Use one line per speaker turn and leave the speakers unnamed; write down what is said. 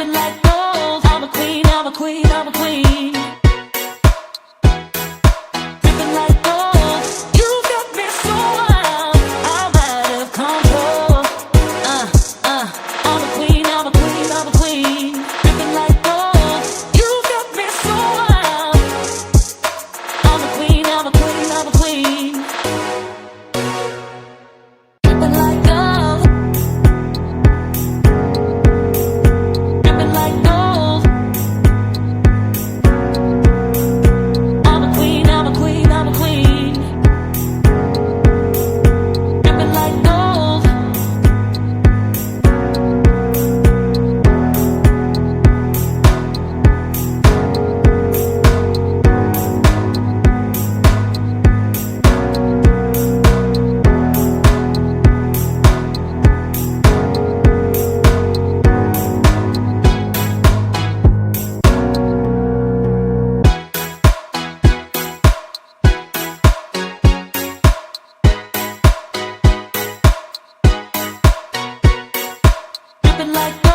dripping like gold. I'm a queen, I'm a queen, I'm a queen. Dripping like gold. You got me so wild, I'm out of control. I'm a queen, I'm a queen, I'm a queen. Dripping like gold. You got me so wild. I'm a queen, I'm a queen, I'm a queen. Dripping like gold. Dripping like gold. I'm a queen, I'm a queen, I'm a queen. Dripping like gold. Dripping like gold.